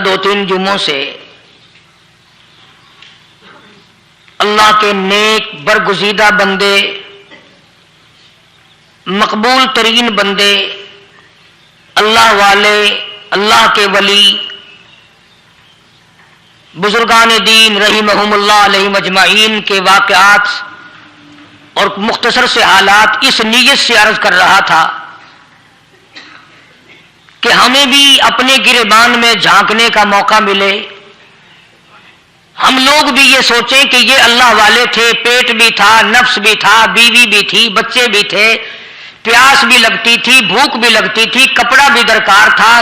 دو تین جمعوں سے اللہ کے نیک برگزیدہ بندے، مقبول ترین بندے، اللہ والے، اللہ کے ولی، بزرگان دین رحمہم اللہ علیہم اجمعین کے واقعات اور مختصر سے حالات اس نیت سے عرض کر رہا تھا کہ ہمیں بھی اپنے گریبان میں جھانکنے کا موقع ملے، ہم لوگ بھی یہ سوچیں کہ یہ اللہ والے تھے، پیٹ بھی تھا، نفس بھی تھا، بیوی بھی تھی، بچے بھی تھے، پیاس بھی لگتی تھی، بھوک بھی لگتی تھی، کپڑا بھی درکار تھا،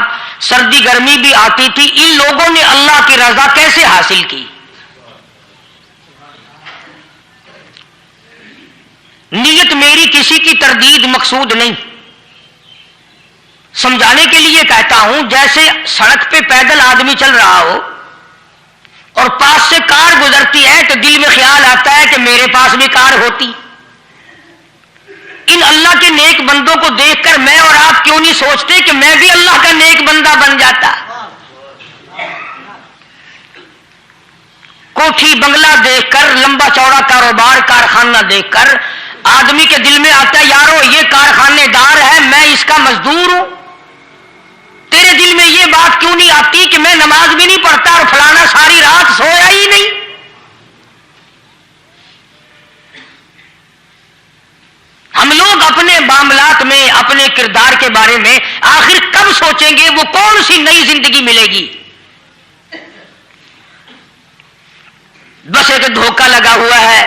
سردی گرمی بھی آتی تھی، ان لوگوں نے اللہ کی رضا کیسے حاصل کی؟ نیت میری کسی کی تردید مقصود نہیں، سمجھانے کے لیے کہتا ہوں جیسے سڑک پہ پیدل آدمی چل رہا ہو اور پاس سے کار گزرتی ہے تو دل میں خیال آتا ہے کہ میرے پاس بھی کار ہوتی۔ ان اللہ کے نیک بندوں کو دیکھ کر میں اور آپ کیوں نہیں سوچتے کہ میں بھی اللہ کا نیک بندہ بن جاتا؟ کوٹھی بنگلہ دیکھ کر، لمبا چوڑا کاروبار کارخانہ دیکھ کر آدمی کے دل میں آتا ہے یارو یہ کارخانے دار ہے، میں اس کا مزدور ہوں۔ تیرے دل میں یہ بات کیوں نہیں آتی کہ میں نماز بھی نہیں پڑھتا اور فلانا ساری رات سویا ہی نہیں؟ ہم لوگ اپنے معاملات میں، اپنے کردار کے بارے میں آخر کب سوچیں گے؟ وہ کون سی نئی زندگی ملے گی؟ بس ایک دھوکہ لگا ہوا ہے،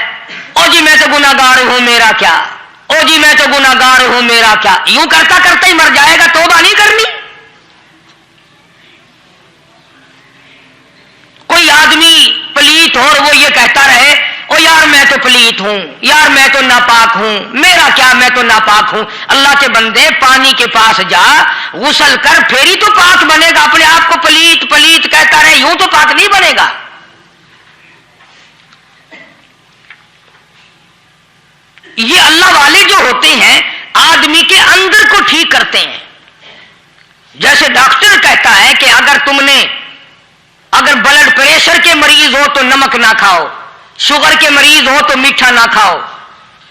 او جی میں تو گناہگار ہوں میرا کیا، او جی میں تو گناہگار ہوں میرا کیا، یوں کرتا کرتا ہی مر جائے گا، توبہ نہیں کرنی۔ کوئی آدمی پلیت ہو اور وہ یہ کہتا رہے او یار میں تو پلیت ہوں، یار میں تو ناپاک ہوں، میرا کیا میں تو ناپاک ہوں۔ اللہ کے بندے پانی کے پاس جا، غسل کر، پھر ہی تو پاک بنے گا۔ اپنے آپ کو پلیت پلیت کہتا رہے یوں تو پاک نہیں بنے گا۔ یہ اللہ والے جو ہوتے ہیں آدمی کے اندر کو ٹھیک کرتے ہیں۔ جیسے ڈاکٹر کہتا ہے کہ اگر بلڈ پریشر کے مریض ہو تو نمک نہ کھاؤ، شوگر کے مریض ہو تو میٹھا نہ کھاؤ،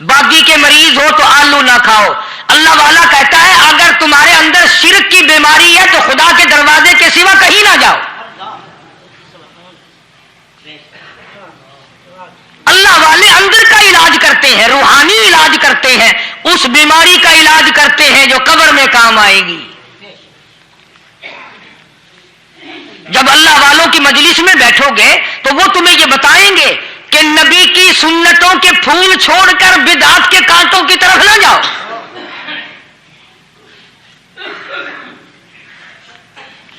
باقی کے مریض ہو تو آلو نہ کھاؤ۔ اللہ والا کہتا ہے اگر تمہارے اندر شرک کی بیماری ہے تو خدا کے دروازے کے سوا کہیں نہ جاؤ۔ اللہ والے اندر کا علاج کرتے ہیں، روحانی علاج کرتے ہیں، اس بیماری کا علاج کرتے ہیں جو قبر میں کام آئے گی۔ جب اللہ والوں کی مجلس میں بیٹھو گے تو وہ تمہیں یہ بتائیں گے کہ نبی کی سنتوں کے پھول چھوڑ کر بدعت کے کانٹوں کی طرف نہ جاؤ۔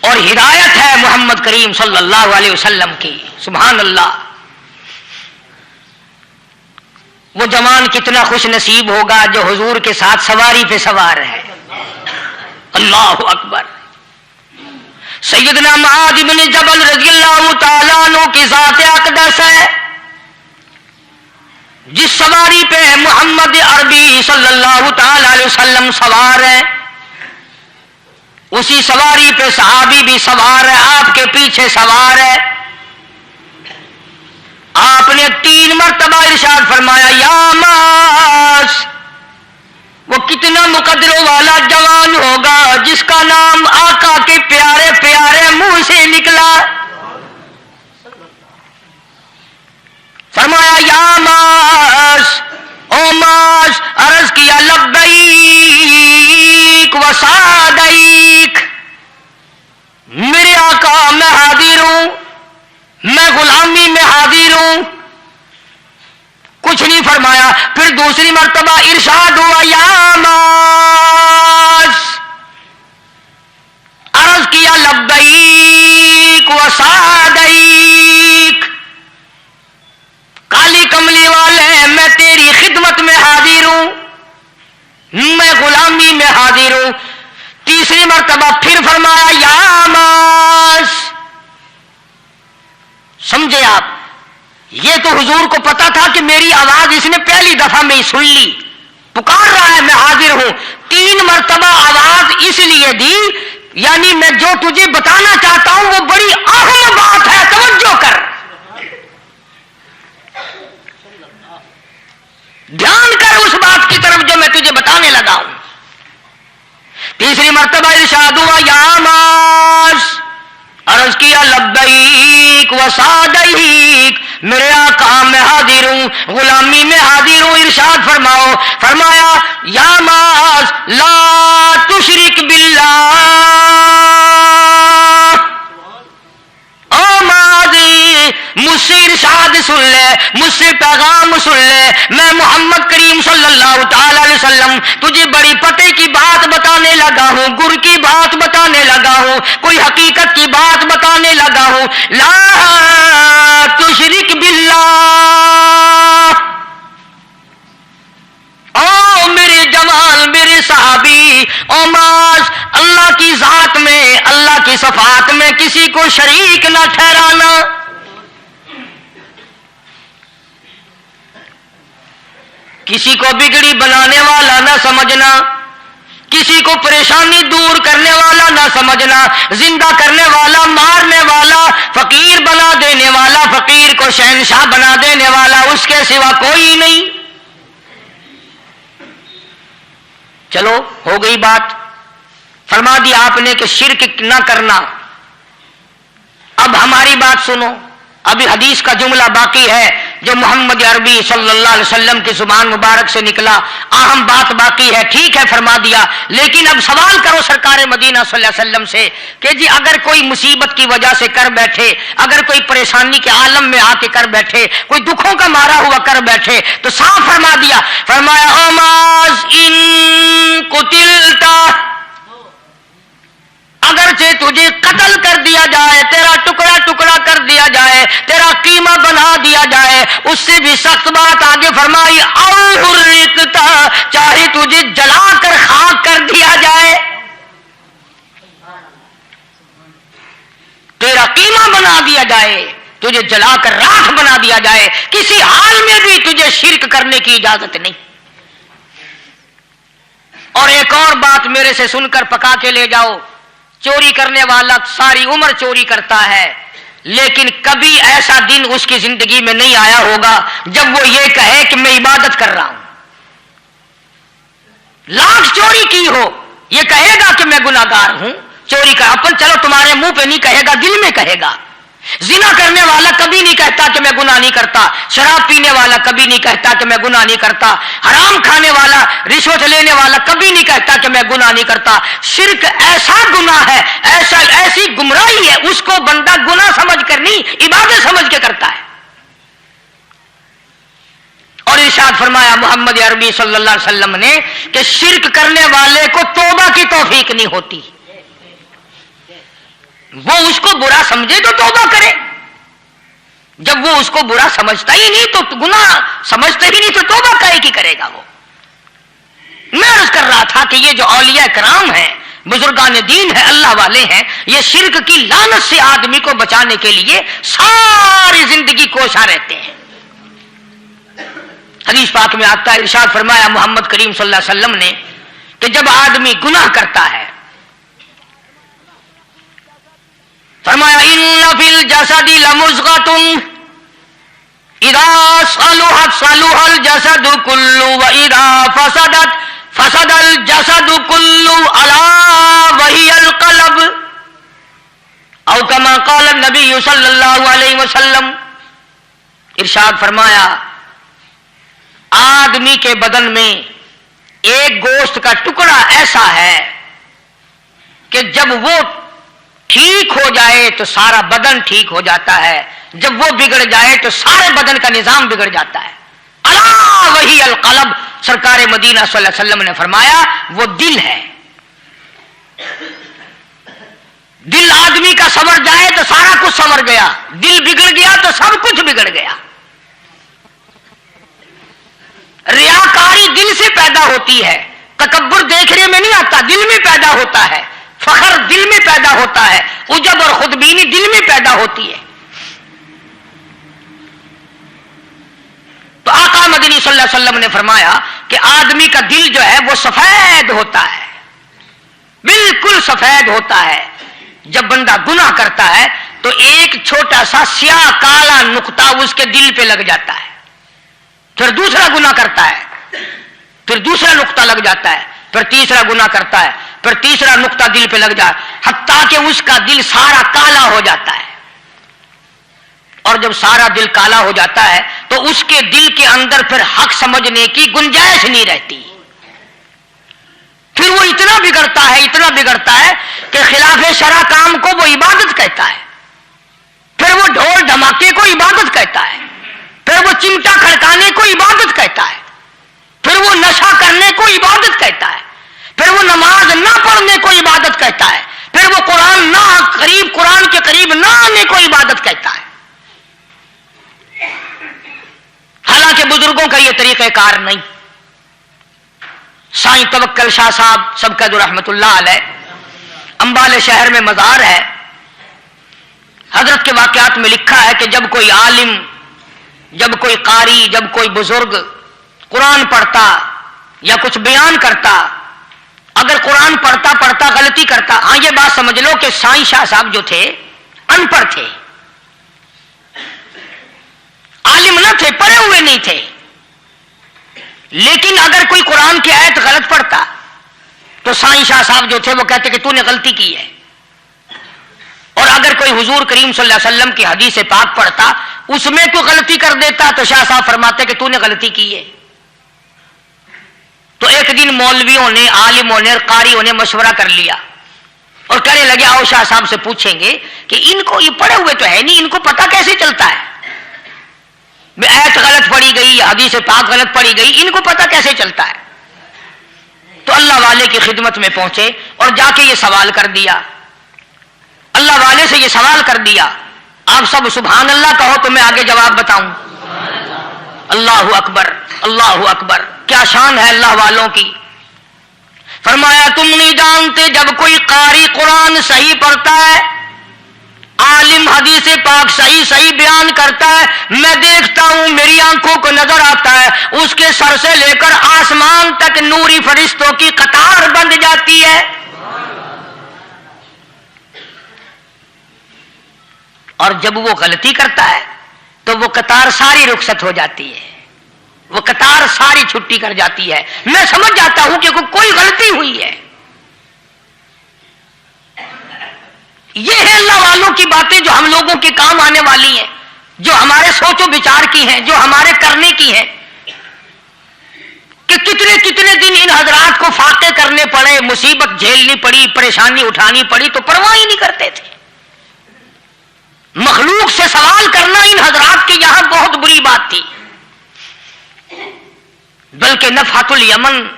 اور ہدایت ہے محمد کریم صلی اللہ علیہ وسلم کی، سبحان اللہ۔ وہ جوان کتنا خوش نصیب ہوگا جو حضور کے ساتھ سواری پہ سوار ہے۔ اللہ اکبر۔ سیدنا معاذ بن جبل رضی اللہ تعالیٰ عنہ کی ذات اقدس ہے، جس سواری پہ محمد عربی صلی اللہ تعالی علیہ وسلم سوار ہے، اسی سواری پہ صحابی بھی سوار ہے، آپ کے پیچھے سوار ہے۔ آپ نے 3 مرتبہ ارشاد فرمایا یا معاذ، وہ کتنا مقدروں والا جوان ہوگا جس کا نام آقا کے پیارے پیارے منہ سے نکلا۔ فرمایا یا معاذ، او معاذ، عرض کیا لبیک و سعدیک، میرے آقا میں حاضر ہوں، میں غلامی میں حاضر ہوں۔ کچھ نہیں فرمایا، پھر دوسری مرتبہ ارشاد ہوا یا معاذ، عرض کیا لبیک و سعدیک، کالی کملی والے میں تیری خدمت میں حاضر ہوں، میں غلامی میں حاضر ہوں۔ تیسری مرتبہ پھر فرمایا یا معاذ۔ سمجھے آپ؟ یہ تو حضور کو پتا تھا کہ میری آواز اس نے پہلی دفعہ میں ہی سن لی، پکار رہا ہے میں حاضر ہوں۔ 3 مرتبہ آواز اس لیے دی، یعنی میں جو تجھے بتانا چاہتا ہوں وہ بڑی مرتبہ ارشاد ہوا یا معاذ، عرض کیا لبیک و سعدیک، میرے آقا میں حاضر ہوں، غلامی میں حاضر ہوں، ارشاد فرماؤ، فرمایا یا معاذ لا تشرک باللہ، او معاذ مجھ سے ارشاد سن لے، مجھ سے پیغام سن لے، میں محمد کریم صلی اللہ تعالی علیہ وسلم تجھے بڑی پتے کی بات بتانے لگا ہوں، گر کی بات بتانے لگا ہوں، کوئی حقیقت کی بات بتانے لگا ہوں، لا تشرک باللہ، او میرے جوان میرے صحابی، او معاذ اللہ کی ذات میں اللہ کی صفات میں کسی کو شریک نہ ٹھہرانا، کسی کو بگڑی بنانے والا نہ سمجھنا، کسی کو پریشانی دور کرنے والا نہ سمجھنا، زندہ کرنے والا، مارنے والا، فقیر بنا دینے والا، فقیر کو شہنشاہ بنا دینے والا اس کے سوا کوئی نہیں۔ چلو ہو گئی بات، فرما دیا آپ نے کہ شرک نہ کرنا۔ اب ہماری بات سنو، ابھی حدیث کا جملہ باقی ہے جو محمد عربی صلی اللہ علیہ وسلم کی زبان مبارک سے نکلا، اہم بات باقی ہے، ٹھیک ہے فرما دیا، لیکن اب سوال کرو سرکار مدینہ صلی اللہ علیہ وسلم سے کہ جی اگر کوئی مصیبت کی وجہ سے کر بیٹھے، اگر کوئی پریشانی کے عالم میں آ کے کر بیٹھے، کوئی دکھوں کا مارا ہوا کر بیٹھے، تو صاف فرما دیا، فرمایا او معاذ ان قتلتا، اگرچہ تجھے قتل کر دیا جائے، تیرا ٹکڑا ٹکڑا کر دیا جائے، تیرا قیمہ بنا دیا جائے، اس سے بھی سخت بات آگے فرمائی او حرقتا، چاہے تجھے جلا کر خاک کر دیا جائے، تیرا قیمہ بنا دیا جائے، تجھے جلا کر راکھ بنا دیا جائے، کسی حال میں بھی تجھے شرک کرنے کی اجازت نہیں۔ اور ایک اور بات میرے سے سن کر پکا کے لے جاؤ، چوری کرنے والا ساری عمر چوری کرتا ہے، لیکن کبھی ایسا دن اس کی زندگی میں نہیں آیا ہوگا جب وہ یہ کہے کہ میں عبادت کر رہا ہوں۔ لاکھ چوری کی ہو، یہ کہے گا کہ میں گناہگار ہوں، چوری کا اپن چلو تمہارے منہ پہ نہیں کہے گا، دل میں کہے گا۔ زنا کرنے والا کبھی نہیں کہتا کہ میں گناہ نہیں کرتا، شراب پینے والا کبھی نہیں کہتا کہ میں گناہ نہیں کرتا، حرام کھانے والا، رشوت لینے والا کبھی نہیں کہتا کہ میں گناہ نہیں کرتا۔ شرک ایسا گناہ ہے، ایسی گمراہی ہے، اس کو بندہ گناہ سمجھ کر نہیں عبادت سمجھ کے کرتا ہے۔ اور ارشاد فرمایا محمد عربی صلی اللہ علیہ وسلم نے کہ شرک کرنے والے کو توبہ کی توفیق نہیں ہوتی، وہ اس کو برا سمجھے تو توبہ کرے، جب وہ اس کو برا سمجھتا ہی نہیں تو گناہ سمجھتا ہی نہیں تو توبہ کاہے کی کرے گا وہ۔ میں عرض کر رہا تھا کہ یہ جو اولیاء کرام ہیں، بزرگان دین ہیں، اللہ والے ہیں، یہ شرک کی لعنت سے آدمی کو بچانے کے لیے ساری زندگی کوشاں رہتے ہیں۔ حدیث پاک میں آتا ہے، ارشاد فرمایا محمد کریم صلی اللہ علیہ وسلم نے کہ جب آدمی گناہ کرتا ہے، فرمایا ان فی الجسد لمضغۃ اذا صلحت صلح الجسد كله واذا فسدت فسد الجسد كله الا وهي القلب، او كما قال النبي صلی اللہ علیہ وسلم۔ ارشاد فرمایا آدمی کے بدن میں ایک گوشت کا ٹکڑا ایسا ہے کہ جب وہ ٹھیک ہو جائے تو سارا بدن ٹھیک ہو جاتا ہے، جب وہ بگڑ جائے تو سارے بدن کا نظام بگڑ جاتا ہے۔ الا وہی القلب، سرکار مدینہ صلی اللہ علیہ وسلم نے فرمایا وہ دل ہے۔ دل آدمی کا سنور جائے تو سارا کچھ سنور گیا، دل بگڑ گیا تو سب کچھ بگڑ گیا۔ ریاکاری دل سے پیدا ہوتی ہے، تکبر دیکھنے میں نہیں آتا، دل میں پیدا ہوتا ہے، فخر دل میں پیدا ہوتا ہے، عجب اور خودبینی دل میں پیدا ہوتی ہے۔ تو آقا مدنی صلی اللہ علیہ وسلم نے فرمایا کہ آدمی کا دل جو ہے وہ سفید ہوتا ہے، بالکل سفید ہوتا ہے۔ جب بندہ گناہ کرتا ہے تو ایک چھوٹا سا سیاہ کالا نقطہ اس کے دل پہ لگ جاتا ہے، پھر دوسرا گناہ کرتا ہے، پھر دوسرا نقطہ لگ جاتا ہے، फिर तीसरा गुनाह करता है, फिर तीसरा नुक्ता दिल पे लग जाए, हत्ता कि उसका दिल सारा काला हो जाता है। और जब सारा दिल काला हो जाता है तो उसके दिल के अंदर फिर हक समझने की गुंजाइश नहीं रहती। फिर वो इतना बिगड़ता है कि खिलाफे शरा काम को वो इबादत कहता है, फिर वो ढोल धमाके को इबादत कहता है, फिर वो चिमटा खड़काने को इबादत कहता है, फिर वो नशा करने को इबादत कहता है, फिर वो नमाज ना पढ़ने को इबादत कहता है, फिर वो कुरान के करीब ना आने को इबादत कहता है। हालांकि बुजुर्गों का यह तरीक़ेकार नहीं। साईं तवक्कल शाह साहब सबका रहमतुल्लाह अलैह, अंबाले शहर में मज़ार है। हजरत के वाक़यात में लिखा है कि जब कोई आलिम, जब कोई कारी, जब कोई बुजुर्ग कुरान पढ़ता या कुछ बयान करता, अगर कुरान पढ़ता पढ़ता गलती करता, हाँ ये बात समझ लो कि साईं शाह साहब जो थे अनपढ़ थे, आलिम न थे, पढ़े हुए नहीं थे, लेकिन अगर कोई कुरान की आयत गलत पढ़ता तो साईं शाह साहब जो थे वो कहते कि तूने गलती की है। और अगर कोई हुजूर करीम सल्लल्लाहु अलैहि वसल्लम की हदीस पाक पढ़ता, उसमें कोई गलती कर देता तो शाह साहब फरमाते कि तूने गलती की है। तो एक दिन मौलवियों ने, आलिमों ने, कारियों ने मशवरा कर लिया और कहने लगे आओ शाह साहब से पूछेंगे कि इनको, ये पढ़े हुए तो है नहीं, इनको पता कैसे चलता है, आयत गलत पढ़ी गई, हदीस पाक गलत पढ़ी गई, इनको पता कैसे चलता है। तो अल्लाह वाले की खिदमत में पहुंचे और जाके ये सवाल कर दिया, अल्लाह वाले से ये सवाल कर दिया। आप सब सुभान अल्लाह कहो तो मैं आगे जवाब बताऊं। अल्लाहु अकबर, अल्लाहु अकबर, क्या शान है अल्लाह वालों की। फरमाया तुम नहीं जानते जब कोई कारी कुरान सही पढ़ता है, आलिम हदीस पाक सही सही बयान करता है, मैं देखता हूं, मेरी आंखों को नजर आता है, उसके सर से लेकर आसमान तक नूरी फरिश्तों की कतार बंध जाती है। और जब वो गलती करता है तो वो कतार सारी रुखसत हो जाती है, वो कतार सारी छुट्टी कर जाती है। मैं समझ जाता हूं कि कोई गलती हुई है। ये है अल्लाह वालों की बातें जो हम लोगों के काम आने वाली हैं, जो हमारे सोचो विचार की हैं, जो हमारे करने की हैं। कि कितने कितने दिन इन हजरात को फाके करने पड़े, मुसीबत झेलनी पड़ी, परेशानी उठानी पड़ी, तो परवाह ही नहीं करते थे। मखलूक से सवाल करना इन हजरात के यहां बहुत बुरी बात थी। बल्कि नफ़ातुल यमन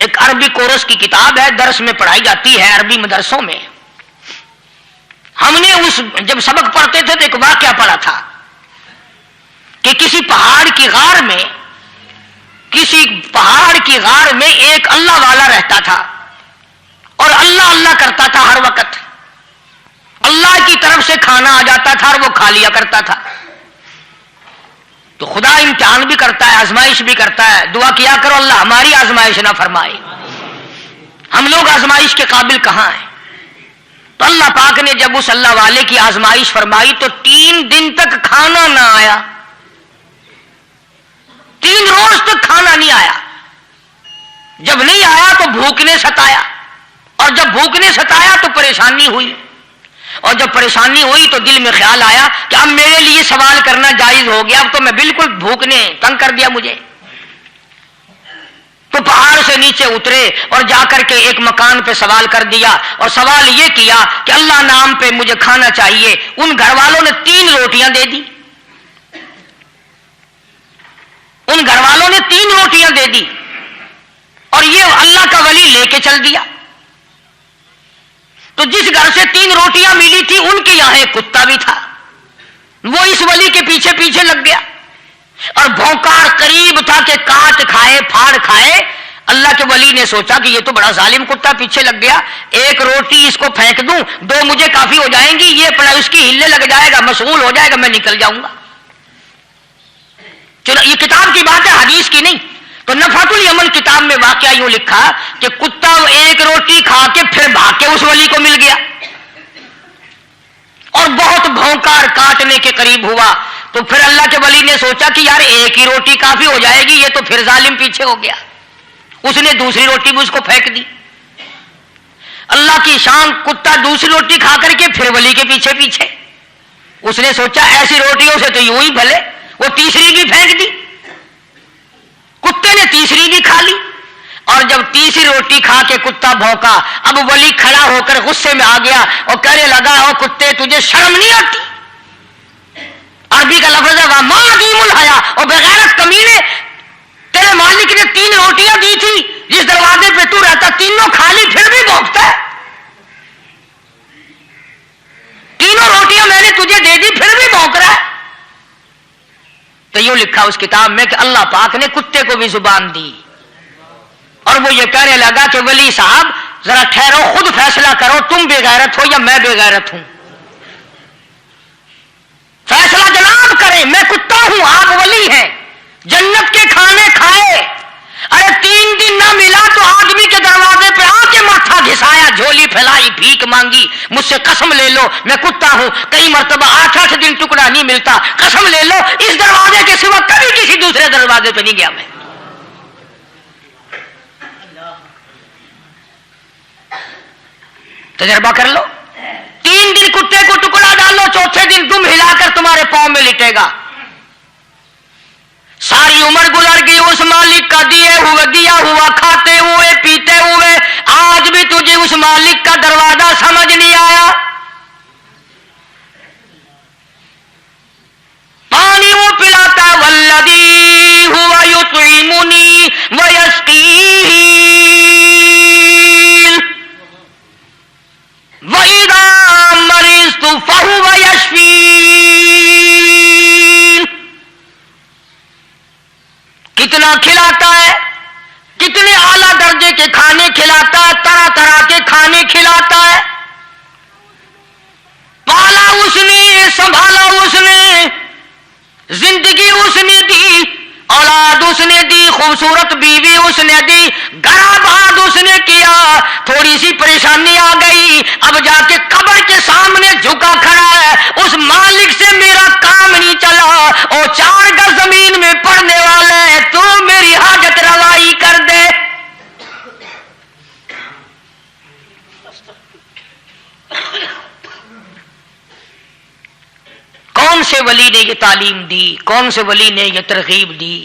एक अरबी कोर्स की किताब है, दर्स में पढ़ाई जाती है अरबी मदरसों में। हमने जब सबक पढ़ते थे तो एक वाकया पढ़ा था कि किसी पहाड़ की गार में एक अल्लाह वाला रहता था और अल्लाह अल्लाह करता था हर वक्त। अल्लाह की तरफ से खाना आ जाता था और वो खा लिया करता था। तो खुदा इम्तिहान भी करता है, आजमाइश भी करता है। दुआ किया करो अल्लाह हमारी आजमाइश ना फरमाए, हम लोग आजमाइश के काबिल कहां हैं। तो अल्लाह पाक ने जब उस अल्लाह वाले की आजमाइश फरमाई तो 3 दिन तक खाना ना आया, 3 रोज तक खाना नहीं आया। जब नहीं आया तो भूख ने सताया, और जब भूख ने सताया तो परेशानी हुई, और जब परेशानी हुई तो दिल में ख्याल आया कि अब मेरे लिए सवाल करना जायज हो गया, अब तो मैं बिल्कुल भूख ने तंग कर दिया मुझे। तो पहाड़ से नीचे उतरे और जाकर के एक मकान पे सवाल कर दिया, और सवाल ये किया कि अल्लाह नाम पे मुझे खाना चाहिए। उन घर वालों ने 3 रोटियां दे दी, उन घर वालों ने 3 रोटियां दे दी, और ये अल्लाह का वली लेके चल दिया। तो जिस घर से 3 रोटियां मिली थी उनके यहां एक कुत्ता भी था, वो इस वली के पीछे पीछे लग गया और भौंकार करीब था कि काट खाए, फाड़ खाए। अल्लाह के वली ने सोचा कि ये तो बड़ा जालिम कुत्ता पीछे लग गया, 1 रोटी इसको फेंक दूं, 2 मुझे काफी हो जाएंगी, ये पड़ा उसकी हिलने लग जाएगा, मशगूल हो जाएगा, मैं निकल जाऊंगा। चलो ये किताब की बात है, हदीस की नहीं। तो नफ़ातुल यमन किताब में वाकया यूं लिखा कि कुत्ता 1 रोटी खा के फिर भाग के उस वली को मिल गया और बहुत भौंकार काटने के करीब हुआ। तो फिर अल्लाह के वली ने सोचा कि यार 1 ही रोटी काफी हो जाएगी, ये तो फिर जालिम पीछे हो गया। उसने दूसरी रोटी भी उसको फेंक दी। अल्लाह की शान, कुत्ता दूसरी रोटी खा करके फिर वली के पीछे पीछे। उसने सोचा ऐसी रोटियों से तो यूं ही भले, वो तीसरी भी फेंक दी। कुत्ते ने तीसरी भी खा ली, और जब तीसरी रोटी खा के कुत्ता भौंका, अब वली खड़ा होकर गुस्से में आ गया और कहने लगा, ओ कुत्ते तुझे शर्म नहीं आती? अरबी का लफ्ज है मादीमुल हया, और बेगैरत कमीने, तेरे मालिक ने 3 रोटियां दी थी, जिस दरवाजे पे तू रहता तीनों खाली, फिर भी भौंकता है। तीनों रोटियां मैंने तुझे दे दी, फिर भी भौंक रहा है। तो यूं लिखा उस किताब में कि अल्लाह पाक ने कुत्ते को भी जुबान दी, और वो ये कहने लगा कि वली साहब जरा ठहरो, खुद फैसला करो, तुम बेगैरत हो या मैं बेगैरत हूं। फैसला जनाब करें, मैं कुत्ता हूं, आप वली हैं। जन्नत के खाने खाए, अरे 3 दिन ना मिला तो आदमी के दरवाजे पे आके माथा घिसाया, झोली फैलाई, भीख मांगी, मुझसे कसम ले लो मैं कुत्ता हूं। कई मर्तबा 8-8 दिन टुकड़ा नहीं मिलता, कसम ले लो इस दरवाजे के सिवा कभी किसी दूसरे दरवाजे पे नहीं गया मैं। तजर्बा कर लो, 3 दिन कुत्ते को टुकड़ा डालो, चौथे दिन तुम हिलाकर तुम्हारे पांव में लिटेगा। सारी उम्र गुजर गई उस मालिक का दिया हुआ खाते हुए पीते हुए, आज भी तुझे उस मालिक का दरवाजा समझ नहीं आया। पानी वो पिलाता, वल्लदी हुआ युतइमुनी व यस्कीन व इदा मरिज़तु फहुव यशफीन। कितना खिलाता है, कितने आला दर्जे के खाने खिलाता है, तरह तरह के खाने खिलाता है। पाला उसने, संभाला उसने, जिंदगी उसने दी, औलाद उसने दी, खूबसूरत बीवी उसने दी, गराबाद उसने किया। थोड़ी सी परेशानी आ गई, अब जाके कब्र के सामने झुका खड़ा है, उस मालिक से मेरा काम नहीं चला, और 4 गज जमीन में पड़ने वाले, तू मेरी हाजत रवाई कर दे। कौन से वली ने ये तालीम दी, कौन से वली ने ये तरगीब दी?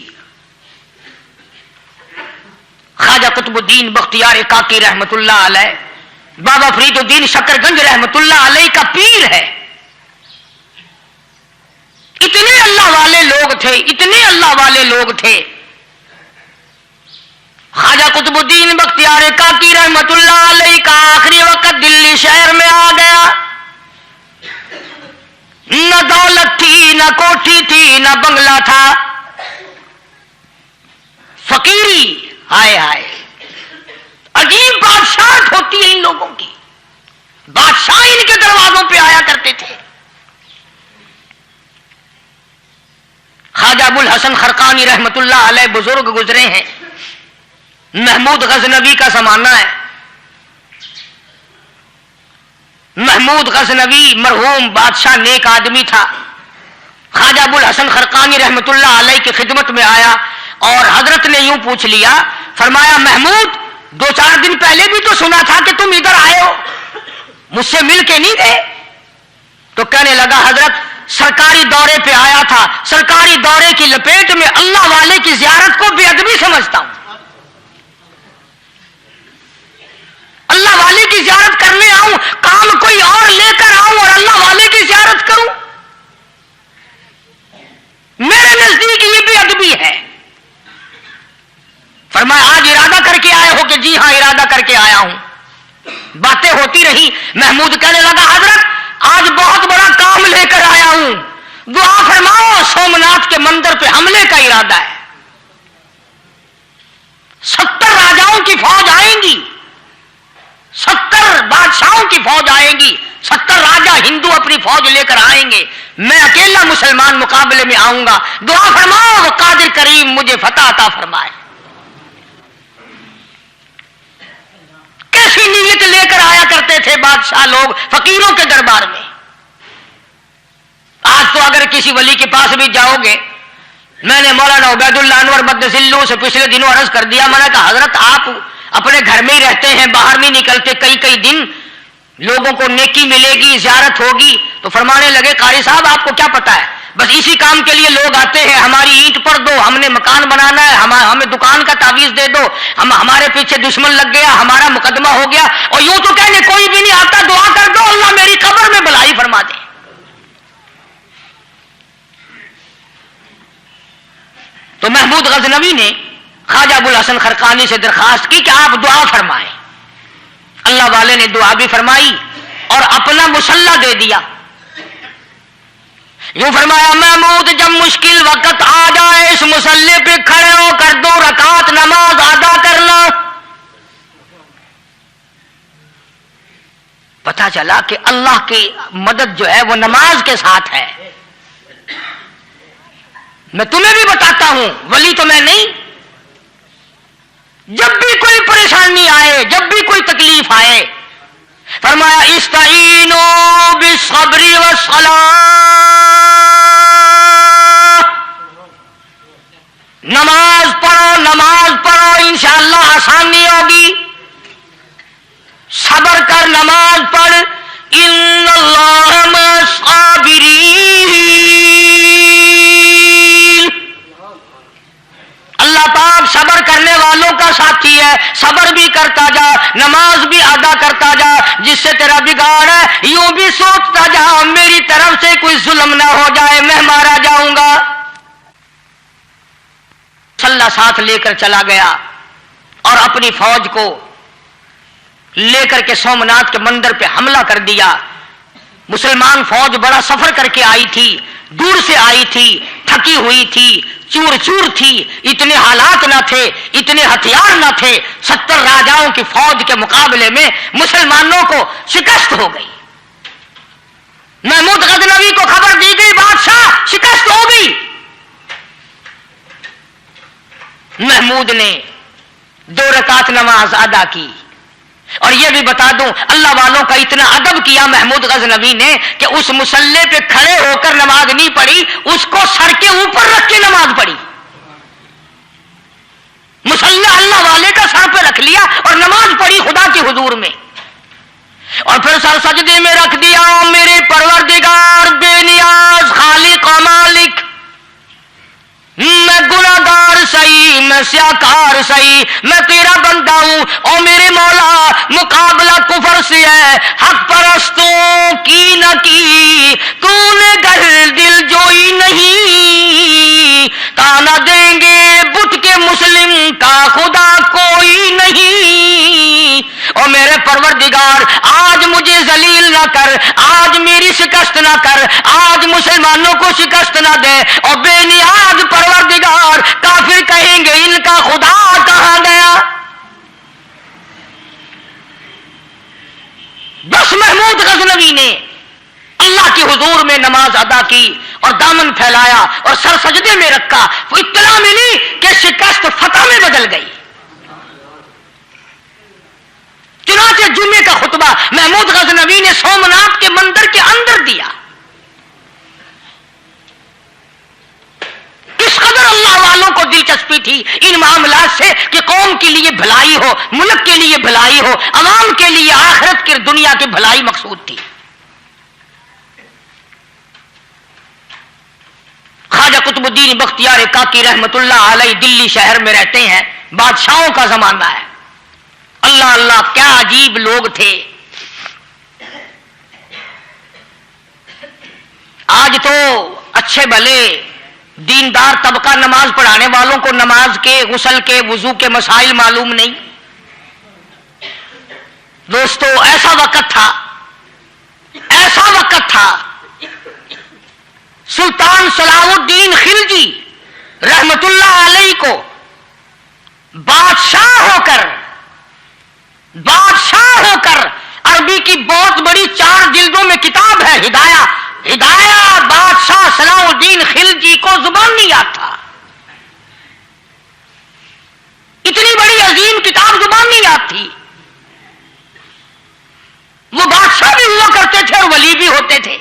ख्वाजा कुतुबुद्दीन बख्तियार काकी रहमतुल्लाह अलैह, बाबा फरीदुद्दीन शकरगंज रहमतुल्लाह अलैह का पीर है। इतने अल्लाह वाले लोग थे, इतने अल्लाह वाले लोग थे। ख्वाजा कुतुबुद्दीन बख्तियार काकी रहमतुल्लाह अलैह का आखिरी वक्त दिल्ली शहर में आ गया। न दौलत थी, न कोठी थी, न बंगला था, फकीरी। हाय हाय, अजीब बादशाह होती है इन लोगों की। बादशाह इनके दरवाजों पे आया करते थे। ख्वाजा अबुल हसन खरकानी रहमतुल्लाह अलैह बुजुर्ग गुजरे हैं। महमूद गजनवी का जमाना है। महमूद गजनवी मरहूम बादशाह नेक आदमी था। ख्वाजा अबुल हसन खरकानी रहमतुल्लाह अलैह की खिदमत में आया और हजरत ने यूं पूछ लिया, फरमाया महमूद 2-4 दिन पहले भी तो सुना था कि तुम इधर आए हो, मुझसे मिल के नहीं गए? तो कहने लगा हजरत सरकारी दौरे पे आया था, सरकारी दौरे की लपेट में अल्लाह वाले की जियारत को बेअदबी समझता हूं। अल्लाह वाले की जियारत करने आऊं, काम कोई और लेकर आऊं और अल्लाह वाले की जियारत करूं, मेरे नजदीक ये बेअदबी है। फरमाया आज इरादा करके आए हो? कि जी हां इरादा करके आया हूं। बातें होती रही। महमूद कहने लगा हजरत आज बहुत बड़ा काम लेकर आया हूं, दुआ फरमाओ, सोमनाथ के मंदिर पे हमले का इरादा है। 70 राजाओं की फौज आएंगी, 70 बादशाहों की फौज आएगी, 70 राजा हिंदू अपनी फौज लेकर आएंगे, मैं अकेला मुसलमान मुकाबले में आऊंगा, दुआ फरमाओ वो कादिर करीम मुझे फतह अता फरमाए। कैसी नीयत लेकर आया करते थे बादशाह लोग फकीरों के दरबार में। आज तो अगर किसी वली के पास भी जाओगे میں نے مولانا عبیداللہ انور مدثلو سے پچھلے دنوں عرض کر دیا، میں نے کہا حضرت آپ اپنے گھر میں ہی رہتے ہیں، باہر نہیں نکلتے، کئی دن لوگوں کو نیکی ملے گی، زیارت ہوگی، تو فرمانے لگے قاری صاحب آپ کو کیا پتا ہے، بس اسی کام کے لیے لوگ آتے ہیں، ہماری اینٹ پر دو، ہم نے مکان بنانا ہے، ہمیں دکان کا تعویذ دے دو، ہمارے پیچھے دشمن لگ گیا، ہمارا مقدمہ ہو گیا، اور یوں تو کہنے کوئی بھی نہیں آتا، دعا کر دو اللہ میری قبر میں بھلائی فرما دے۔ تو محمود غزنوی نے خواجہ ابوالحسن خرقانی سے درخواست کی کہ آپ دعا فرمائیں۔ اللہ والے نے دعا بھی فرمائی اور اپنا مصلہ دے دیا۔ یوں فرمایا محمود جب مشکل وقت آ جائے اس مصلے پہ کھڑے ہو کر 2 رکعت نماز ادا کرنا۔ پتہ چلا کہ اللہ کی مدد جو ہے وہ نماز کے ساتھ ہے۔ میں تمہیں بھی بتاتا ہوں، ولی تو میں نہیں، جب بھی کوئی پریشانی آئے، جب بھی کوئی تکلیف آئے، فرمایا استعینوا بالصبر والصلاۃ، نماز پڑھو انشاءاللہ آسانی ہوگی، صبر کر نماز پڑھ، ان اللہ مع الصابرین، اللہ پاک صبر کرنے والوں کا ساتھی ہے، صبر بھی کرتا جا، نماز بھی ادا کرتا جا، جس سے تیرا بگاڑ ہے یوں بھی سوچتا جا میری طرف سے کوئی ظلم نہ ہو جائے، میں مارا جاؤں گا۔ صلی ساتھ لے کر چلا گیا اور اپنی فوج کو لے کر کے سومناتھ کے مندر پہ حملہ کر دیا۔ مسلمان فوج بڑا سفر کر کے آئی تھی، دور سے آئی تھی، تھکی ہوئی تھی، چور چور تھی، اتنے حالات نہ تھے، اتنے ہتھیار نہ تھے، 70 راجاؤں کی فوج کے مقابلے میں مسلمانوں کو شکست ہو گئی۔ محمود غزنوی کو خبر دی گئی بادشاہ شکست ہو گئی۔ محمود نے 2 رکعت نماز ادا کی، اور یہ بھی بتا دوں اللہ والوں کا اتنا ادب کیا محمود غزنوی نے کہ اس مصلے پہ کھڑے ہو کر نماز نہیں پڑھی، اس کو سر کے اوپر رکھ کے نماز پڑھی۔ مصلہ اللہ والے کا سر پہ رکھ لیا اور نماز پڑھی خدا کے حضور میں، اور پھر سر سجدے میں رکھ دیا۔ میرے پروردگار بے نیاز خالق و مالک، میں گناہگار صحیح، میں سیاکار صحیح، میں تیرا بندہ ہوں، اور میرے مولا مقابلہ کفر سے ہے، حق پرستوں کی نہ کی تو نے گر دل جوئی نہیں، تانا دیں گے بت کے مسلم کا خدا کوئی نہیں، اور میرے پروردگار آج مجھے ذلیل نہ کر، آج میری شکست نہ کر، آج مسلمانوں کو شکست نہ دے، اور بے نیاز پروردگار کافر کہیں گے ان کا خدا کہاں گیا۔ بس محمود غزنوی نے اللہ کے حضور میں نماز ادا کی اور دامن پھیلایا اور سر سجدے میں رکھا، وہ اطلاع ملی کہ شکست فتح میں بدل گئی۔ چنانچہ جمعے کا خطبہ محمود غزنوی نے سومناتھ کے مندر کے اندر دیا۔ اس قدر اللہ والوں کو دلچسپی تھی ان معاملات سے کہ قوم کے لیے بھلائی ہو، ملک کے لیے بھلائی ہو، عوام کے لیے آخرت کی دنیا کی بھلائی مقصود تھی۔ خواجہ قطب الدین بختیار کاکی رحمت اللہ علیہ دلی شہر میں رہتے ہیں، بادشاہوں کا زمانہ ہے۔ اللہ اللہ کیا عجیب لوگ تھے۔ آج تو اچھے بھلے دیندار طبقہ نماز پڑھانے والوں کو نماز کے، غسل کے، وضو کے مسائل معلوم نہیں۔ دوستو ایسا وقت تھا سلطان صلاح الدین خلجی رحمت اللہ علیہ کو بادشاہ ہو کر عربی کی بہت بڑی 4 جلدوں میں کتاب ہے ہدایہ بادشاہ صلاح الدین خلجی کو زبان نہیں آتا، اتنی بڑی عظیم کتاب زبان نہیں آتی۔ وہ بادشاہ بھی ہوا کرتے تھے اور ولی بھی ہوتے تھے۔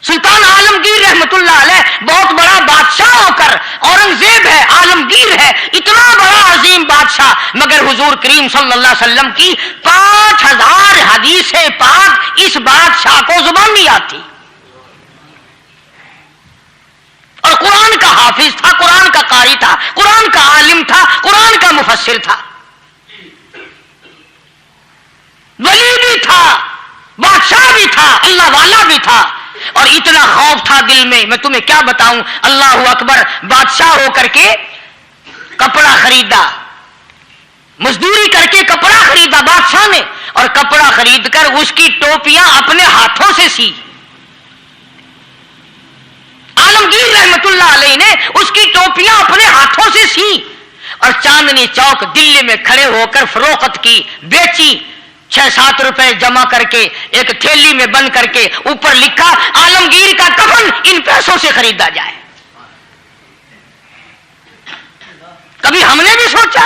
سلطان عالمگیر رحمت اللہ علیہ بہت بڑا मेरा बादशाह होकर, औरंगजेब है, आलमगीर है, इतना बड़ा अजीम बादशाह, मगर हुजूर करीम सल्लल्लाहु अलैहि वसल्लम की 5000 हदीसें पाक इस बादशाह को जुबान नहीं आती। और कुरान का हाफिज था, कुरान का कारी था, कुरान का आलिम था, कुरान का मुफस्सिर था, वली भी था, बादशाह भी था, अल्लाह वाला भी था। और इतना खौफ था दिल में, मैं तुम्हें क्या बताऊं। अल्लाह अकबर, बादशाह होकर के कपड़ा खरीदा, मजदूरी करके कपड़ा खरीदा बादशाह ने, और कपड़ा खरीदकर उसकी टोपियां अपने हाथों से सी। आलमगीर रहमतुल्लाह अलैह ने उसकी टोपियां अपने हाथों से सी और चांदनी चौक दिल्ली में खड़े होकर फरोख्त की, बेची। 6-7 रुपए जमा करके एक थैली में बंद करके ऊपर लिखा आलमगीर का कफन इन पैसों से खरीदा जाए। कभी हमने भी सोचा,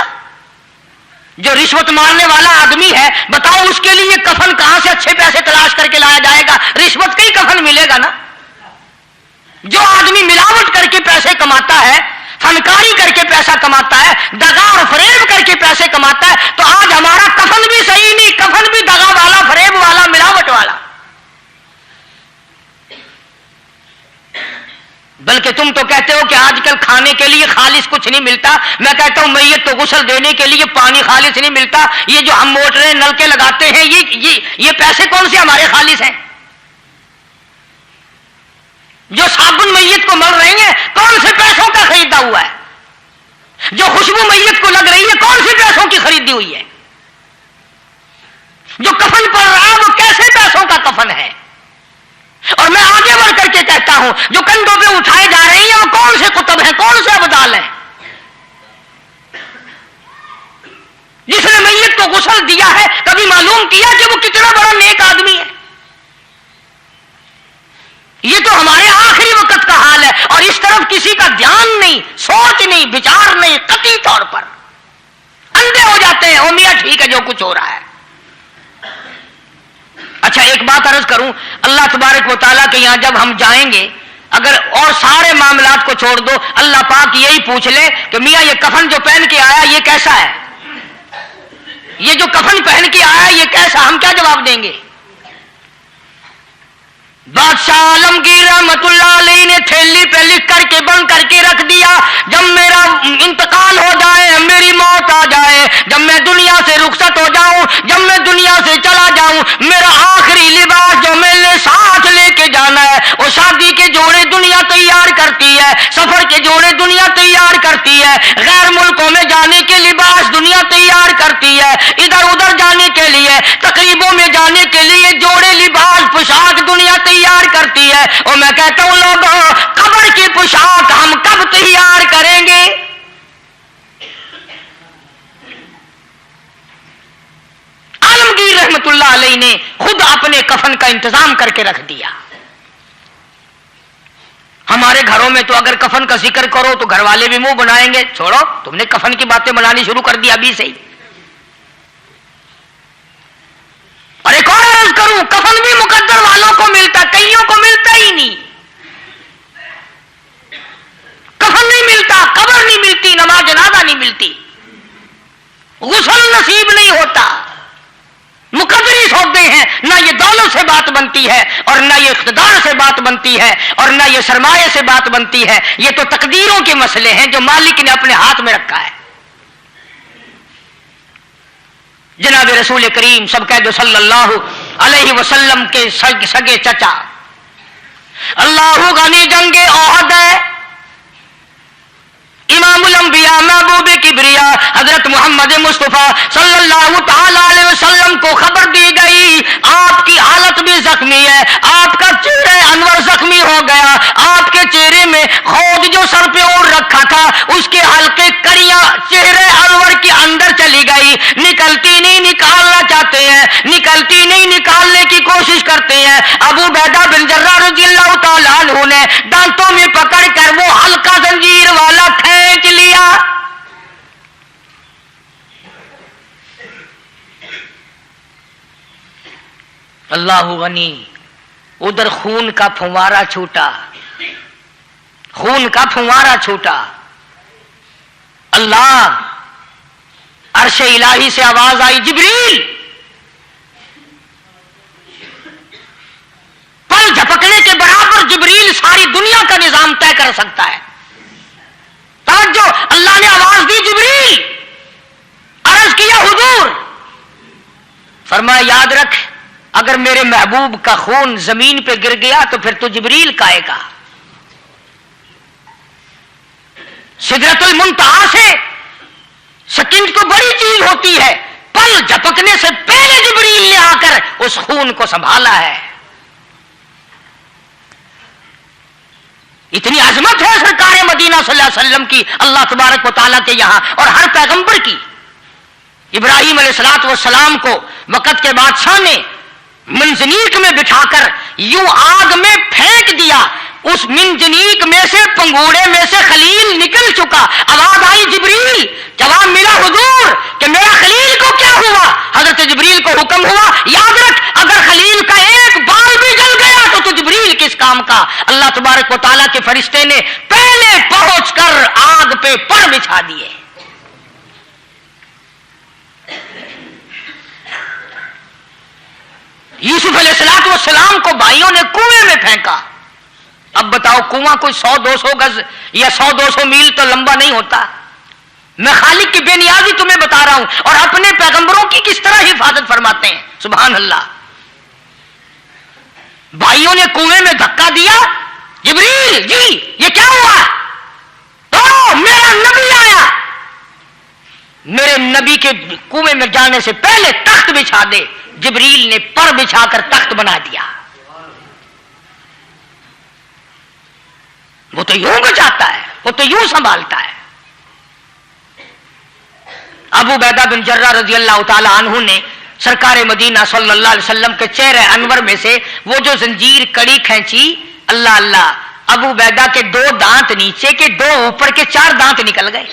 जो रिश्वत मारने वाला आदमी है, बताओ उसके लिए कफन कहां से अच्छे पैसे तलाश करके लाया जाएगा? रिश्वत का ही कफन मिलेगा ना। जो आदमी मिलावट करके पैसे कमाता है, फनकारी करके पैसा कमाता है, दगा और फरेब करके पैसे कमाता है, तो आज हमारा कफन भी सही नहीं, कफन भी दगा वाला, फरेब वाला, मिलावट वाला। बल्कि तुम तो कहते हो कि आजकल खाने के लिए खालिस कुछ नहीं मिलता। मैं कहता हूं मैयत को गुस्ल देने के लिए पानी खालिस नहीं मिलता। ये जो हम मोटरें नलके लगाते हैं, ये पैसे कौन से हमारे खालिस हैं? जो साबुन मैयत को मल रही है, कौन से पैसों का खरीदा हुआ है? जो खुशबू मैयत को लग रही है, कौन से पैसों की खरीदी हुई है? जो कफन पड़ रहा है, वो कैसे पैसों का कफन है? और मैं आगे बढ़ करके कहता हूं, जो कंधों पे उठाए जा रहे हैं, वो कौन से कुतुब हैं, कौन से अब्दाल हैं? जिसने मैयत को गुस्ल दिया है, कभी मालूम किया कि वो कितना बड़ा नेक आदमी है? ये तो हमारे आखिरी वक्त का हाल है, और इस तरफ किसी का ध्यान नहीं, सोच नहीं, विचार नहीं, कतई तौर पर अंधे हो जाते हैं। ओ मियां ठीक है जो कुछ हो रहा है। अच्छा, एक बात अर्ज करूं, अल्लाह तबारक व तआला के यहां जब हम जाएंगे, अगर और सारे मामलात को छोड़ दो, अल्लाह पाक यही पूछ ले कि मियां ये कफन जो पहन के आया ये कैसा है? ये जो कफन पहन के आया ये कैसा? हम क्या जवाब देंगे? बादशाह आलमगीर रहमतुल्लाह अलैह ने थैली पे लिख करके बंद करके रख दिया, जब मेरा इंतकाल हो जाए, मेरी मौत आ जाए, जब मैं दुनिया से रुखसत हो जाऊं, जब मैं दुनिया से चला जाऊं, मेरा आखिरी लिबास जो मैंने साथ लेके जाना है, वो शादी के जोड़े दुनिया तैयार करती है, सफर के जोड़े दुनिया तैयार करती है, गैर मुल्कों में जाने के लिबास दुनिया तैयार करती है, इधर उधर जाने के लिए, तकरीबों में जाने के लिए जोड़े लिबास पोशाक दुनिया तैयार करती है। और मैं कहता हूं लोगों, कब्र की पोशाक हम कब तैयार करेंगे? आलमगीर रहमतुल्लाह अलैह ने खुद अपने कफन का इंतजाम करके रख दिया। हमारे घरों में तो अगर कफन का जिक्र करो तो घर वाले भी मुंह बनाएंगे, छोड़ो तुमने कफन की बातें बनानी शुरू कर दी अभी से ही। और एक और अर्ज करूं, कफन भी मुकद्दर वालों को मिलता, कईयों को मिलता ही नहीं। कफन नहीं मिलता, कब्र नहीं मिलती, नमाज जनाजा नहीं मिलती, गुस्ल नसीब नहीं होता, मुकद्दरी सौदे हैं। ना ये दौलत से बात बनती है, और ना ये इख्तिदार से बात बनती है, और ना ये सरमाए से बात बनती है। ये तो तकदीरों के मसले हैं जो मालिक ने अपने हाथ में रखा है। जनाब रसूल करीम सब कह दो सल्लल्लाहु अलैहि वसल्लम के सगे चचा अल्लाह गनी जंगे ओहद है, इमामुल अंबिया महबूब किबरिया हजरत मोहम्मद मुस्तफा सल्लल्लाहु तआला अलैहि वसल्लम को खबर दी गई, आपकी हालत भी जख्मी है, आपका चेहरे अनवर जख्मी हो गया, आपके चेहरे में खोद जो सर पे ओढ़ रखा था उसके हल्के कड़ियां चेहरे अनवर के अंदर चली गई, निकलती नहीं, निकालना चाहते हैं, निकलती नहीं, निकालने की कोशिश करते हैं। अबू बैदा बिन जर्राह रज़ियल्लाहु तआला अन्हु ने दांतों में पकड़ कर वो हल्का जंजीर वाला खींच लिया। अल्लाह गनी, उधर खून का फुवारा छूटा, خون کا پھوارا چھوٹا. اللہ عرش الہی سے آواز آئی جبریل. پل جھپکنے کے برابر جبریل ساری دنیا کا نظام طے کر سکتا ہے. توجہ, اللہ نے آواز دی جبریل. عرض کیا حضور. فرمایا یاد رکھ اگر میرے محبوب کا خون زمین پہ گر گیا تو پھر تو جبریل کا آئے گا. سدرۃ المنتہا سے سیکنڈ تو بڑی چیز ہوتی ہے, پل جھپکنے سے پہلے جبریل نے آ کر اس خون کو سنبھالا ہے. اتنی عظمت ہے سرکار مدینہ صلی اللہ علیہ وسلم کی اللہ تبارک و تعالیٰ کے یہاں اور ہر پیغمبر کی. ابراہیم علیہ الصلوۃ والسلام کو وقت کے بادشاہ نے منجنیق میں بٹھا کر یوں آگ میں پھینک دیا. اس منجنیق میں سے, پنگوڑے میں سے خلیل نکل چکا. آواز آئی جبریل. جواب ملا حضور کہ میرا خلیل کو کیا ہوا؟ حضرت جبریل کو حکم ہوا یاد رکھ اگر خلیل کا ایک بال بھی جل گیا تو جبریل کس کام کا. اللہ تبارک و تعالیٰ کے فرشتے نے پہلے پہنچ کر آگ پہ پر بچھا دیے. یوسف علیہ السلام کو بھائیوں نے کنویں میں پھینکا. اب بتاؤ کنواں کوئی 100-200 گز یا 100-200 میل تو لمبا نہیں ہوتا. میں خالق کی بے نیازی تمہیں بتا رہا ہوں اور اپنے پیغمبروں کی کس طرح حفاظت فرماتے ہیں. سبحان اللہ. بھائیوں نے کنویں میں دھکا دیا. جبریل جی یہ کیا ہوا؟ تو میرا نبی آیا. میرے نبی کے کنویں میں جانے سے پہلے تخت بچھا دے. جبریل نے پر بچھا کر تخت بنا دیا. وہ تو یوں بچاتا ہے, وہ تو یوں سنبھالتا ہے. ابو عبیدہ بن جرہ رضی اللہ تعالی عنہ نے سرکار مدینہ صلی اللہ علیہ وسلم کے چہرے انور میں سے وہ جو زنجیر کڑی کھینچی, اللہ اللہ, ابو عبیدہ کے 2 دانت نیچے کے, 2 اوپر کے, 4 دانت نکل گئے.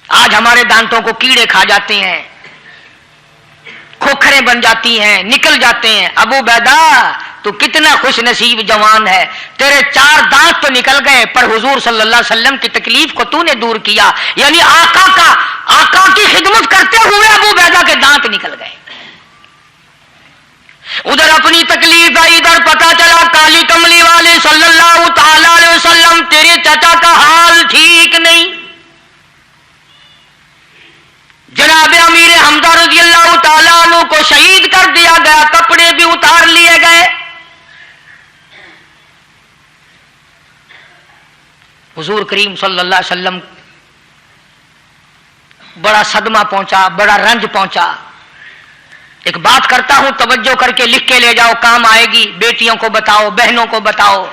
آج ہمارے دانتوں کو کیڑے کھا جاتے ہیں, کھوکھریں بن جاتی ہیں, نکل جاتے ہیں. ابو عبیدہ تو کتنا خوش نصیب جوان ہے, تیرے 4 دانت تو نکل گئے پر حضور صلی اللہ علیہ وسلم کی تکلیف کو تو نے دور کیا. یعنی آقا کی خدمت کرتے ہوئے ابو عبیدہ کے دانت نکل گئے. ادھر اپنی تکلیف آئی, ادھر پتا چلا کالی کملی والے صلی اللہ تعالی علیہ وسلم تیرے چچا کا حال ٹھیک نہیں. جناب امیر حمزہ رضی اللہ تعالیٰ عنہ کو شہید کر دیا گیا, کپڑے بھی اتار لیے گئے. حضور کریم صلی اللہ علیہ وسلم بڑا صدمہ پہنچا, بڑا رنج پہنچا. ایک بات کرتا ہوں توجہ کر کے لکھ کے لے جاؤ, کام آئے گی. بیٹیوں کو بتاؤ, بہنوں کو بتاؤ.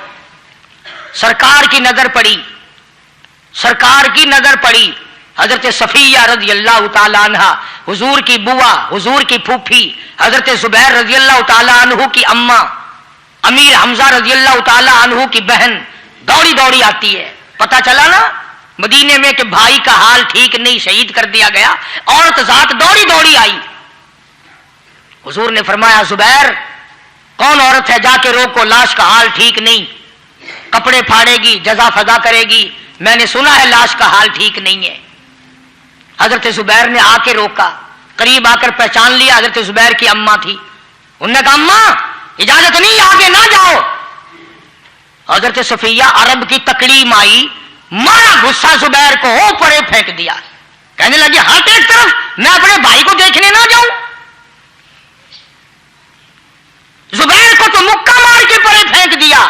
سرکار کی نظر پڑی, سرکار کی نظر پڑی. حضرت صفیہ رضی اللہ تعالی عنہ حضور کی بوا, حضور کی پھوپھی, حضرت زبیر رضی اللہ تعالی عنہ کی اماں, امیر حمزہ رضی اللہ تعالی عنہ کی بہن دوڑی دوڑی آتی ہے. پتا چلا نا مدینے میں کہ بھائی کا حال ٹھیک نہیں, شہید کر دیا گیا. عورت ذات دوڑی دوڑی آئی. حضور نے فرمایا زبیر کون عورت ہے, جا کے روکو, لاش کا حال ٹھیک نہیں, کپڑے پھاڑے گی, جزا فضا کرے گی. میں نے سنا ہے لاش کا حال ٹھیک نہیں ہے. حضرت زبیر نے آ کے روکا, قریب آ کر پہچان لیا حضرت زبیر کی اماں تھی. انہوں نے کہا اماں اجازت نہیں, آگے نہ جاؤ. حضرت صفیہ عرب کی تکلیم آئی, مارا غصہ زبیر کو, ہو پڑے پھینک دیا. کہنے لگی ہٹ ایک طرف, میں اپنے بھائی کو دیکھنے نہ جاؤں. زبیر کو تو مکہ مار کے پڑے پھینک دیا.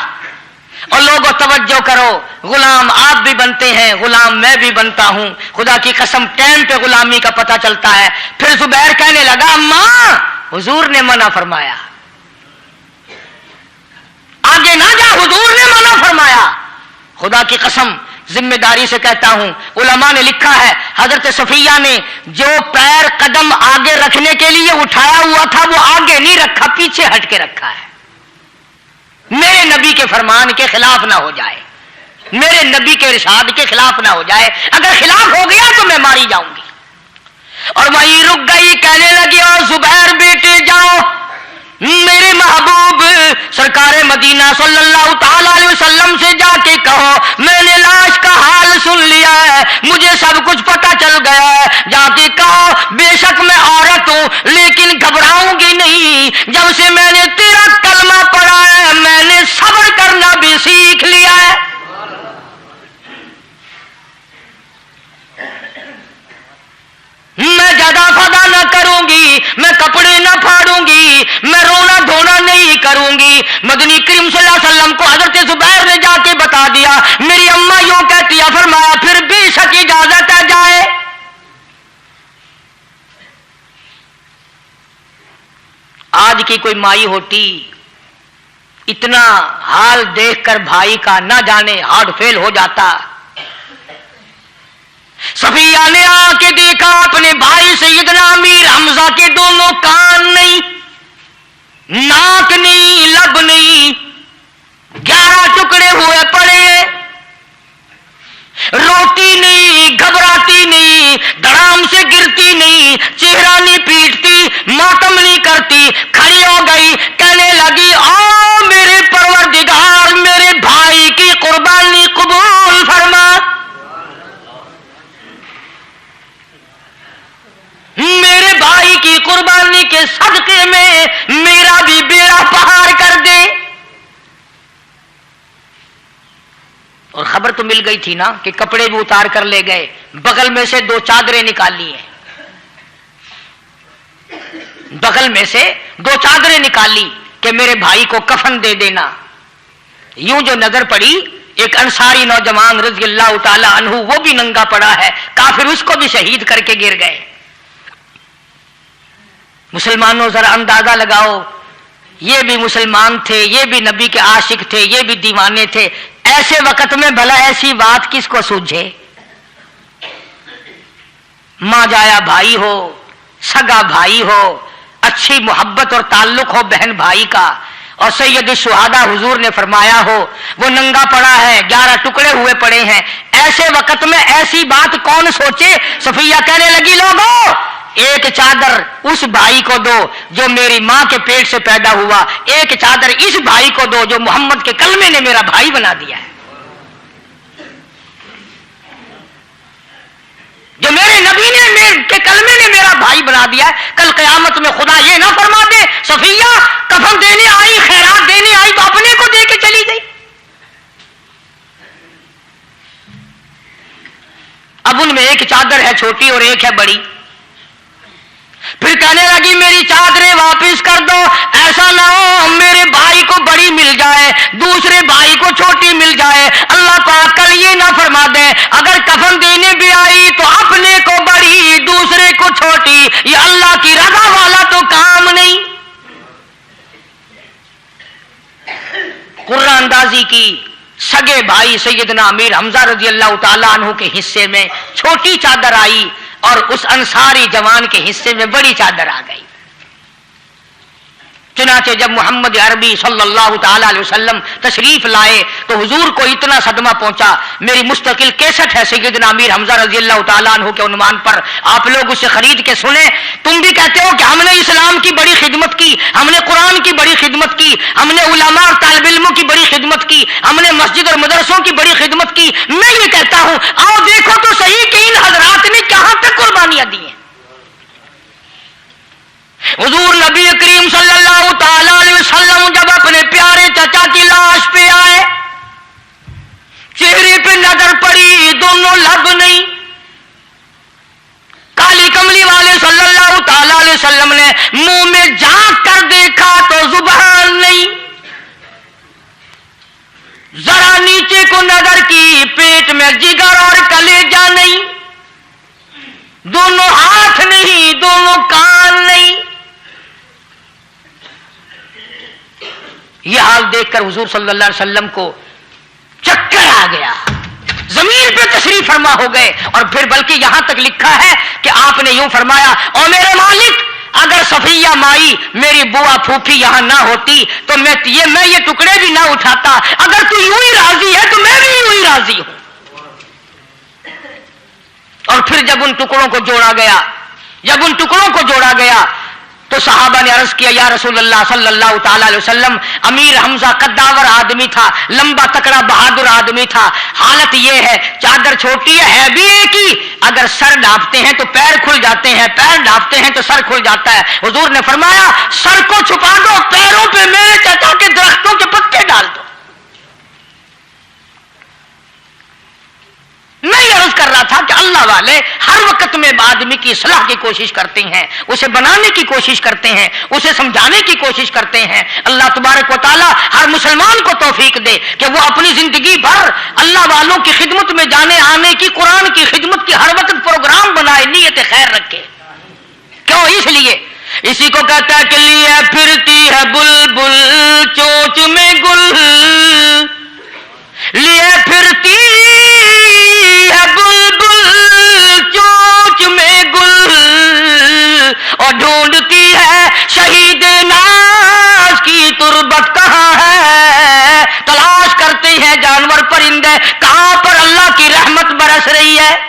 اور لوگوں توجہ کرو, غلام آپ بھی بنتے ہیں, غلام میں بھی بنتا ہوں. خدا کی قسم ٹائم پہ غلامی کا پتہ چلتا ہے. پھر زبیر کہنے لگا اماں حضور نے منع فرمایا, آگے نہ جا, حضور نے منع فرمایا. خدا کی قسم ذمہ داری سے کہتا ہوں, علماء نے لکھا ہے حضرت صفیہ نے جو پیر قدم آگے رکھنے کے لیے اٹھایا ہوا تھا وہ آگے نہیں رکھا, پیچھے ہٹ کے رکھا ہے. میرے نبی کے فرمان کے خلاف نہ ہو جائے, میرے نبی کے ارشاد کے خلاف نہ ہو جائے. اگر خلاف ہو گیا تو میں ماری جاؤں گی. اور وہیں رک گئی, کہنے لگی اور زبیر بیٹے جاؤ, میرے محبوب سرکار مدینہ मदीना सल्लल्लाहु ताला अलैहि वसल्लम से जाके कहो मैंने लाश का हाल सुन लिया है, मुझे सब कुछ पता चल गया है। जाके कहो बेशक मैं औरत हूं लेकिन घबराऊंगी नहीं, जब से मैंने तेरा कलमा पढ़ा है मैंने सब्र करना भी सीख लिया है। मैं ज्यादा फदा न करूंगी, मैं कपड़े न फाड़ूंगी, मैं रोना धोना नहीं करूंगी। मदनी करीम सल्लल्लाहु अलैहि वसल्लम को हजरत जुबैर ने जाके बता दिया, मेरी अम्मा यूं कहती है, फरमाया फिर बेशक इजाजत है जाए। आज की कोई माई होती इतना हाल देखकर भाई का ना जाने हार्ट फेल हो जाता। सफिया ने आके देखा अपने भाई सैयदना अमीर हमजा के दोनों कान नहीं, नाक नहीं, लब नहीं, 11 टुकड़े हुए पड़े, रोती नहीं, घबराती नहीं, धड़ाम से गिरती नहीं, चेहरा नहीं पीटती, मातम नहीं करती, खड़ी हो गई, कहने लगी ओ मेरे परवरदिगार मेरे भाई की कुर्बानी कबूल फरमा, मेरे भाई की कुर्बानी के सदके में मेरा भी बेड़ा पार कर दे। और खबर तो मिल गई थी ना कि कपड़े भी उतार कर ले गए, बगल में से 2 चादरें निकाली हैं, बगल में से 2 चादरें निकाली कि मेरे भाई को कफन दे देना। यूं जो नजर पड़ी एक अंसारी नौजवान रज़ियल्लाहु ताला अन्हु, वो भी नंगा पड़ा है, काफिर उसको भी शहीद करके गिर गए। मुसलमानों जरा अंदाजा लगाओ, ये भी मुसलमान थे, ये भी नबी के आशिक थे, ये भी दीवाने थे, ऐसे वक्त में भला ऐसी बात किसको सूझे। मां जाया भाई हो, सगा भाई हो, अच्छी मोहब्बत और ताल्लुक हो बहन भाई का, और सैयद शुहादा हुजूर ने फरमाया हो वो नंगा पड़ा है, 11 टुकड़े हुए पड़े हैं, ऐसे वक्त में ऐसी बात कौन सोचे। सफिया कहने लगी लोगों एक चादर उस भाई को दो जो मेरी मां के पेट से पैदा हुआ, एक चादर इस भाई को दो जो मोहम्मद के कलमे ने मेरा भाई बना दिया है, जो मेरे नबी ने मेरे के कलमे ने मेरा भाई बना दिया है। कल कयामत में खुदा ये ना फरमा दे सफिया कफन देने आई, खैरात देने आई तो अपने को दे के चली गई। अब उनमें एक चादर है छोटी और एक है बड़ी। फिर कहने लगी मेरी चादरें वापस कर दो, ऐसा ना हो मेरे भाई को बड़ी मिल जाए दूसरे भाई को छोटी मिल जाए, अल्लाह पाक कल ये ना फरमा दे अगर कफन देने भी आई तो अपने को बड़ी दूसरे को छोटी, ये अल्लाह की रजा वाला तो काम नहीं। कुर्रा अंदाजी की सगे भाई सैयदना अमीर हमजा रज़ियल्लाहु ताला अन्हु के हिस्से में छोटी चादर आई और उस अंसारी जवान के हिस्से में बड़ी चादर आ गई। चुनाचे जब मोहम्मद अरबी सल्लल्लाहु ताला अलैहि वसल्लम तशरीफ लाए तो हुजूर को इतना सदमा पहुंचा। मेरी मुस्तकिल कैसेट है सैयदना अमीर हमजा रज़ियल्लाहु ताला अन्हु के उन्वान पर, आप लोग उसे खरीद के सुने। तुम भी कहते हो कि हमने इस्लाम की बड़ी खिदमत की, हमने कुरान की बड़ी खिदमत की, हमने उलमा और तालिब इल्मों की बड़ी खिदमत की, हमने मस्जिद और मदरसों की बड़ी खिदमत की। मैं ये कहता हूं आओ देखो तो सही कि इन हजरात ने कहां तक कुर्बानियां दी हैं। हुजूर नबी करीम सल्लल्लाहु ताला अलैहि वसल्लम जब अपने प्यारे चाचा की लाश पे आए, चेहरे पे नजर पड़ी दोनों लब नहीं, काली कमली वाले सल्लल्लाहु ताला अलैहि वसल्लम ने मुंह में झांक कर देखा तो जुबान नहीं, जरा नीचे को नजर की पेट में जिगर और कलेजा नहीं, दोनों हाथ नहीं दोनों कान नहीं। यह हाल देखकर हुजूर सल्लल्लाहु अलैहि वसल्लम को चक्कर आ गया, जमीन पे तशरीफ फरमा हो गए। और फिर बल्कि यहां तक लिखा है कि आपने यूं फरमाया और मेरे मालिक अगर सफिया माई मेरी बुआ फूफी यहां ना होती तो मैं ये टुकड़े भी ना उठाता, अगर तू यूं ही राजी है तो मैं भी यूं ही राजी हूं। और फिर जब उन टुकड़ों को जोड़ा गया, जब उन टुकड़ों को जोड़ा गया तो सहाबा ने अर्ज किया, या रसूल अल्लाह सल्लल्लाहु ताला अलैहि वसल्लम, अमीर हमजा कद्दावर आदमी था, लंबा तकड़ा बहादुर आदमी था, हालत ये है चादर छोटी है भी एक ही, अगर सर ढांपते हैं तो पैर खुल जाते हैं, पैर ढांपते हैं तो सर खुल जाता है। हुजूर ने फरमाया सर को छुपा दो, पैरों पे मेरे चाचा के दरख्तों के पत्ते डाल दो। मैं ये अर्ज कर रहा था कि अल्लाह वाले हर वक्त में आदमी की इस्लाह की कोशिश करते हैं, उसे बनाने की कोशिश करते हैं, उसे समझाने की कोशिश करते हैं। अल्लाह तबारक व तआला हर मुसलमान को तौफीक दे कि वो अपनी जिंदगी भर अल्लाह वालों की खिदमत में जाने आने की, कुरान की खिदमत की हर वक्त प्रोग्राम बनाए, नीयत खैर रखे। क्यों? इसलिए इसी को कहता है कि लिए फिरती है बुलबुल चोंच में गुल, लिए फिरती है बुलबुल चोंच में गुल, और ढूंढती है शहीद नाज की तुरबत कहाँ है। तलाश करते हैं जानवर परिंदे कहां पर अल्लाह की रहमत बरस रही है।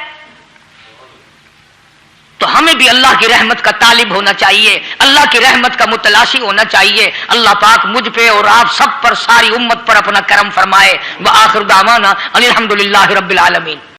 तो हमें भी अल्लाह की रहमत का तालिब होना चाहिए, अल्लाह की रहमत का मुतलाशी होना चाहिए। अल्लाह पाक मुझ पे और आप सब पर, सारी उम्मत पर अपना करम फरमाए। व आखिर दावाना अनिल हम्दुलिल्लाहि रब्बिल आलमीन।